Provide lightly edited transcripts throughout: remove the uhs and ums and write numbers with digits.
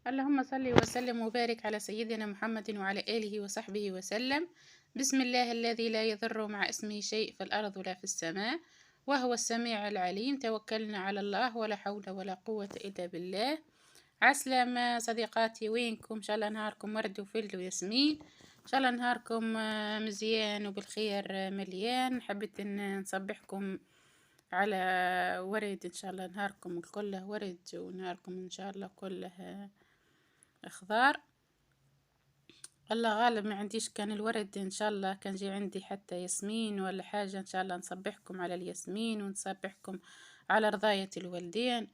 اللهم صل وسلم وبارك على سيدنا محمد وعلى آله وصحبه وسلم. بسم الله الذي لا يضر مع اسمه شيء في الأرض ولا في السماء، وهو السميع العليم. توكلنا على الله ولا حول ولا قوة إلا بالله. عسلامة صديقاتي، وينكم؟ إن شاء الله نهاركم ورد وفل وياسمين. إن شاء الله نهاركم مزيان وبالخير مليان. حبيت إن نصبحكم على ورد. إن شاء الله نهاركم كله ورد، ونهاركم إن شاء الله كله اخضار. الله غالب ما عنديش كان الورد، ان شاء الله كان جي عندي حتى ياسمين ولا حاجة. ان شاء الله نصبحكم على الياسمين ونصبحكم على رضاية الوالدين.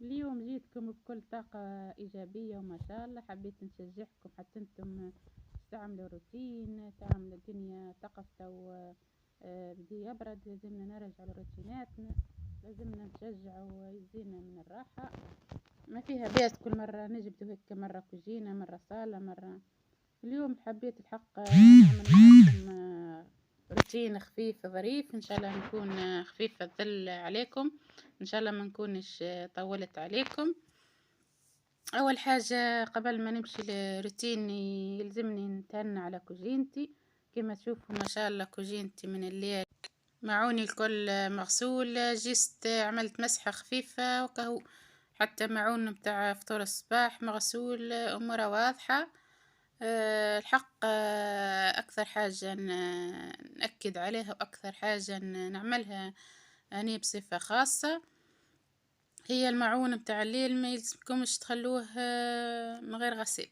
اليوم جيتكم بكل طاقة إيجابية وما شاء الله. حبيت نشجعكم حتى انتم تعملوا روتين، تعملوا الدنيا طقس بدي يبرد. لازمنا نرجع لروتيناتنا، لازمنا نشجع ويزينا من الراحة. ما فيها بيس كل مرة نجبدو هيك، مرة كوجينة مرة صالة مرة. اليوم حبيت الحق نعمل معاكم روتين خفيف ظريف. ان شاء الله نكون خفيف الظل عليكم، ان شاء الله ما نكونش طولت عليكم. اول حاجة قبل ما نمشي لروتيني يلزمني نتهنى على كوجينتي. كما تشوفوا ما شاء الله كوجينتي من الليل معوني الكل مغسول. جست عملت مسحة خفيفة وكهو، حتى معون متاع فطور الصباح مغسول، أموره واضحة. الحق أكثر حاجة نأكد عليها وأكثر حاجة نعملها أني بصفة خاصة هي المعون متاع الليل. ما يلزمكمش تخلوه من غير غسيل.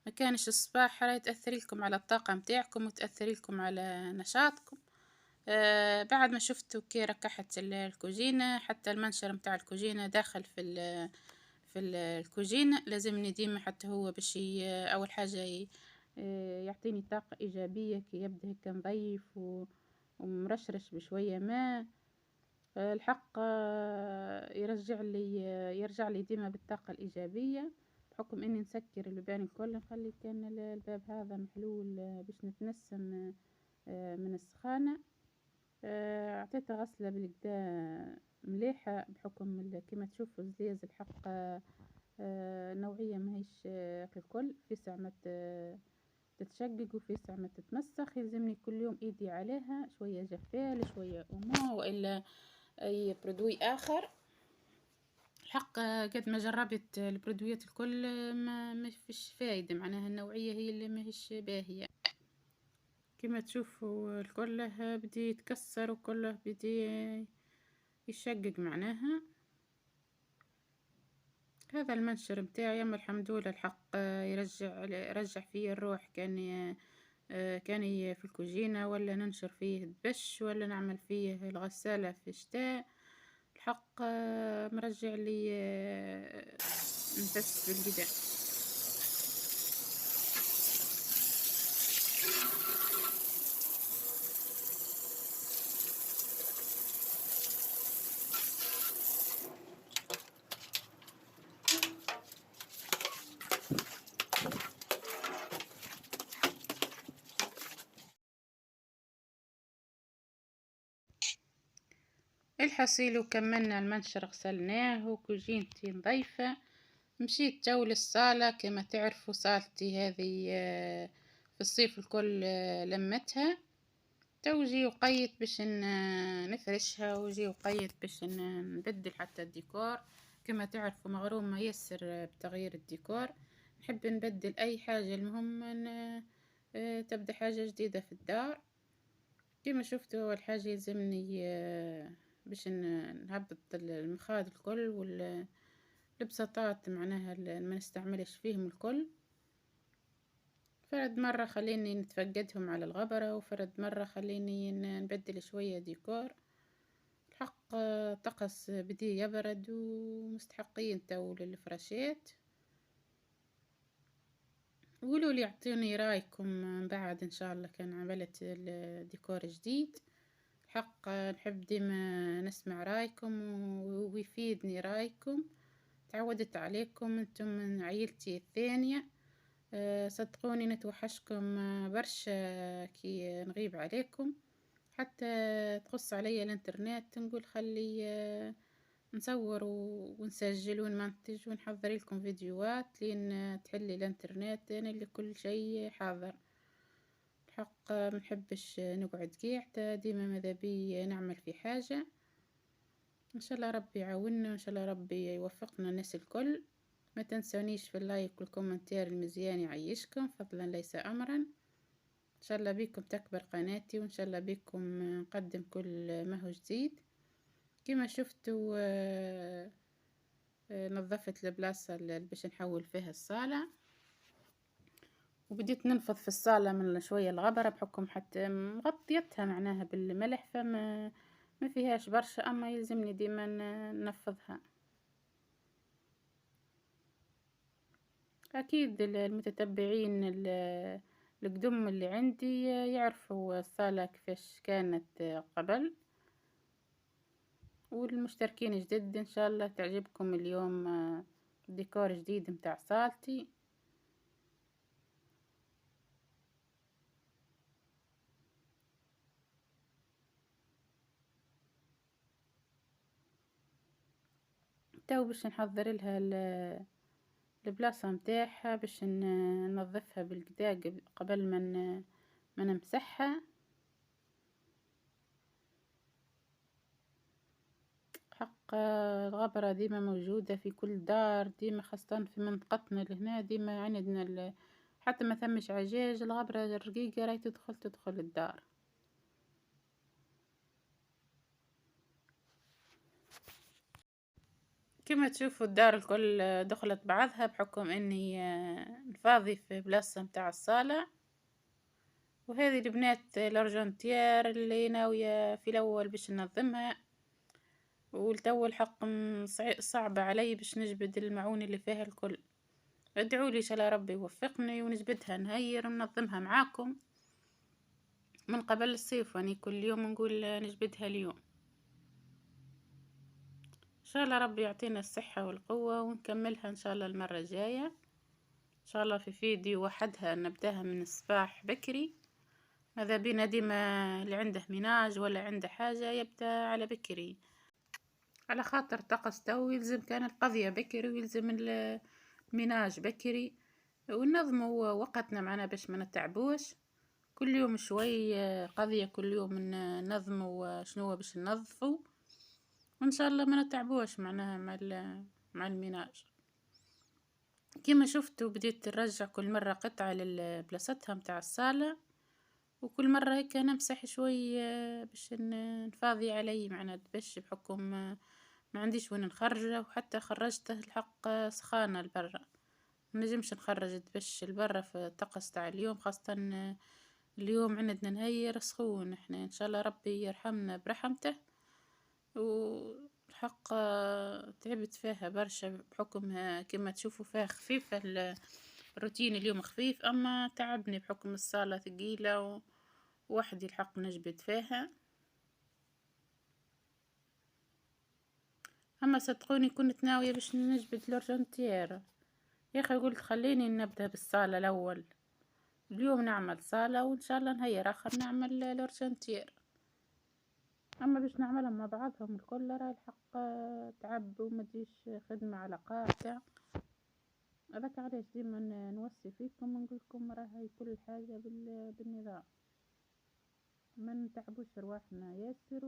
ما كانش الصباح راح تأثر لكم على الطاقة متاعكم وتأثر لكم على نشاطكم. بعد ما شفتوا كي ركحت الكوجينة، حتى المنشر متاع الكوجينة داخل في الكوجينة. لازمني ديما حتى هو باش أول حاجة يعطيني طاقة إيجابية كي يبدأ هيك نظيف ومرشرش بشوية ماء. الحق يرجع لي ديما بالطاقة الإيجابية، بحكم إني نسكر البيبان الكل. نخلي كان الباب هذا محلول باش نتنسم من السخانة. عطيته غسلة بالكدا مليحة، بحكم كما تشوفوا الزليز الحق نوعية ماهيش كالكل. في ساعة ما تتشقق وفي ساعة ما تتمسخ. يلزمني كل يوم ايدي عليها شوية جفال شوية اومو والا اي برودوي اخر. الحق قد ما جربت البرودويات الكل ما فيش فايدة، معناها النوعية هي اللي ماهيش باهية. كما تشوفوا كله بدي يتكسر وكله بدي يشقق معناها. هذا المنشر متاعي، اما الحمد لله الحق يرجع فيه الروح. كان في الكوجينة ولا ننشر فيه الدبش ولا نعمل فيه الغسالة في الشتاء. الحق مرجع لي نفس بالبداية. الحصيل وكملنا المنشر غسلناه وكوجينتي نظيفة. مشيت جو للصالة. كما تعرفوا صالتي هذه في الصيف الكل لمتها. توجي وقيت باش نفرشها، وجي وقيت باش نبدل حتى الديكور. كما تعرفوا مغرومة يسر بتغيير الديكور. نحب نبدل اي حاجة، المهم تبدأ حاجة جديدة في الدار. كما شفتوا اول حاجة يلزمني باش نهبط المخاد الكل والبساطات معناها ما نستعملش فيهم الكل. فرد مرة خليني نتفقدهم على الغبرة، وفرد مرة خليني نبدل شوية ديكور. الحق طقس بدي يبرد ومستحقين تو للفراشات. قولوا لي اعطوني رايكم من بعد ان شاء الله كان عملت الديكور جديد. الحق نحب ديما نسمع رايكم ويفيدني رايكم. تعودت عليكم انتم من عيلتي الثانية. صدقوني نتوحشكم برشا كي نغيب عليكم. حتى تقص علي الانترنت نقول خلي نصور ونسجل ونمنتج ونحضر لكم فيديوهات لين تحلي الانترنت، انا اللي كل شيء حاضر. الحق منحبش نقعد قاعدة، ديما ماذا بي نعمل في حاجة. ان شاء الله ربي يعاوننا، وان شاء الله ربي يوفقنا الناس الكل. ما تنسونيش في اللايك والكومنتير المزيان يعيشكم فضلا ليس امرا. ان شاء الله بيكم تكبر قناتي، وان شاء الله بيكم نقدم كل ما هو جديد. كما شفتوا نظفت البلاصة اللي باش نحول فيها الصالة، وبديت ننفض في الصالة من شوية الغبرة بحكم حتى مغطيتها معناها بالملح، فما ما فيهاش برشا، اما يلزمني ديما ننفضها. اكيد المتتبعين القدم اللي عندي يعرفوا الصالة كيفاش كانت قبل، والمشتركين جدد ان شاء الله تعجبكم اليوم ديكور جديد متاع صالتي. تو باش نحضر لها البلاصة متاعها، باش ننظفها بالكدا قبل ما نمسحها. حق الغبرة ديما موجودة في كل دار، ديما خاصة في منطقتنا لهنا ديما عندنا حتى ما ثمش عجاج الغبرة الرقيقة راهي تدخل الدار. كما تشوفوا الدار الكل دخلت بعضها بحكم اني نفاضي في بلاصة متاع الصالة. وهذه البنات الارجنتير اللي ناوية في الاول باش ننظمها، والتو الحق صعبة علي باش نجبد المعون اللي فيها الكل. ادعوا لي ان شاء الله ربي يوفقني ونجبدها نهير وننظمها معاكم من قبل الصيف، يعني كل يوم نقول نجبدها اليوم. ان شاء الله ربي يعطينا الصحة والقوة ونكملها ان شاء الله المرة الجاية. ان شاء الله في فيديو وحدها نبداها من الصباح بكري. ماذا بينا ديما اللي عنده مناج ولا عنده حاجة يبدأ على بكري، على خاطر طقس تو يلزم كان القضية بكري ويلزم المناج بكري، وننظموا وقتنا معنا باش ما نتعبوش. كل يوم شوي قضية، كل يوم ننظموا شنو باش ننظفوا، وان شاء الله ما نتعبوش معناها مع المناج. كما شفتوا بديت نرجع كل مرة قطعة لبلاصتها متاع الصالة، وكل مرة هيك نمسح شوي باش نفاضي علي معناها باش بحكم ما عنديش وين نخرجه، وحتى خرجته الحق سخانة لبرا، منجمش نخرج باش لبرا في الطقس تاع اليوم، خاصة اليوم عندنا نهير سخون احنا. ان شاء الله ربي يرحمنا برحمته. والحق تعبت فيها برشا بحكم كما تشوفوا فيها خفيفة الروتين اليوم خفيف، اما تعبني بحكم الصالة ثقيلة ووحدي الحق نجبد فيها. اما صدقوني كنت ناوية باش نجبد الارجنتير، يا اخي قلت خليني نبدأ بالصالة الاول، اليوم نعمل صالة وان شاء الله نهير اخر نعمل الارجنتير. اما باش نعملهم مع بعضهم الكل راه الحق تعب وما تجيش خدمة على قاعدة. هذاك علاش ديما نوصي فيكم ونقول لكم راهي كل حاجة بالنظام، ما نتعبوش رواحنا ياسر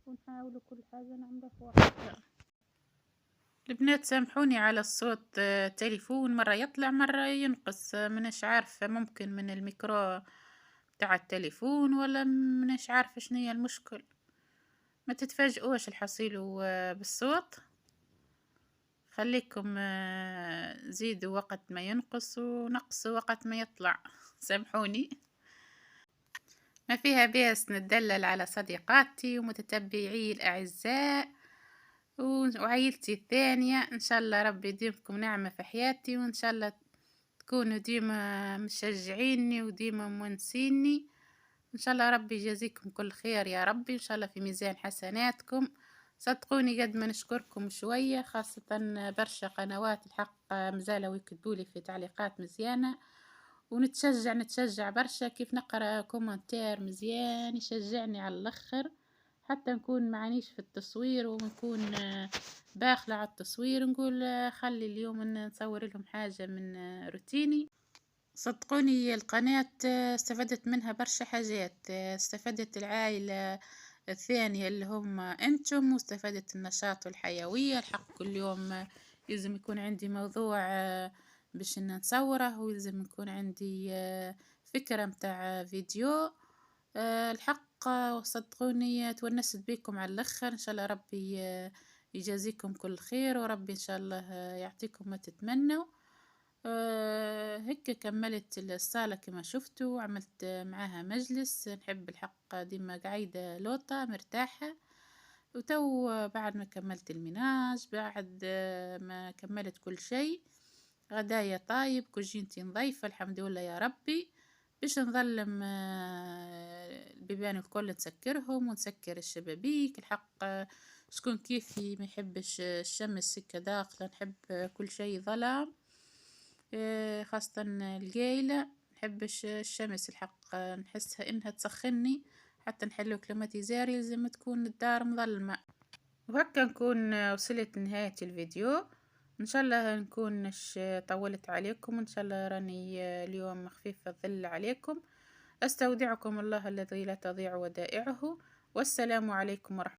ونحاولوا كل حاجة نعملها في وقتها. البنات سامحوني على الصوت، تليفون مرة يطلع مرة ينقص، منش عارفة ممكن من الميكرو تاع التليفون ولا منش عارفة شنو هي المشكل. ما تتفاجئوش الحصيل بالصوت، خليكم زيدوا وقت ما ينقص ونقصوا وقت ما يطلع. سامحوني. ما فيها بيس نتدلل على صديقاتي ومتتبعي الأعزاء وعائلتي الثانية. إن شاء الله ربي يديمكم نعمة في حياتي، وإن شاء الله تكونوا ديما مشجعيني وديما مونسيني. إن شاء الله ربي يجازيكم كل خير يا ربي، إن شاء الله في ميزان حسناتكم. صدقوني قد ما نشكركم شوية، خاصة برشا قنوات الحق مازالوا يكتبولي في تعليقات مزيانة، ونتشجع برشا كيف نقرأ كومنتير مزيان يشجعني على الآخر. حتى نكون معانيش في التصوير ونكون باخلة على التصوير، نقول خلي اليوم نصور لهم حاجة من روتيني. صدقوني القناة استفدت منها برشا حاجات، استفدت العائلة الثانية اللي هم انتم، واستفدت النشاط والحيوية. الحق كل يوم لازم يكون عندي موضوع باش نصوره، ولازم يكون عندي فكرة متاع فيديو. الحق صدقوني تونست بيكم على الاخر. ان شاء الله ربي يجازيكم كل خير، وربي ان شاء الله يعطيكم ما تتمنوا. هيك كملت الصالة كما شفتوا، عملت معاها مجلس. نحب الحق ديما قاعدة لوطة مرتاحة. وتو بعد ما كملت المناج، بعد ما كملت كل شيء، غدايا طايب، كوجينتي نظيفة الحمد لله يا ربي. باش نظلم البيبان الكل نسكرهم ونسكر الشبابيك. الحق شكون كيفي ما يحبش الشمس هكا داخلة، نحب كل شيء ظلام. خاصة القايلة نحبش الشمس الحق، نحسها انها تسخني. حتى نحلو كليماتيزاري لازم تكون الدار مظلمة. وهكا نكون وصلت لنهاية الفيديو. ان شاء الله نكونش طولت عليكم، ان شاء الله راني اليوم خفيفة الظل عليكم. استودعكم الله الذي لا تضيع ودائعه، والسلام عليكم ورحمة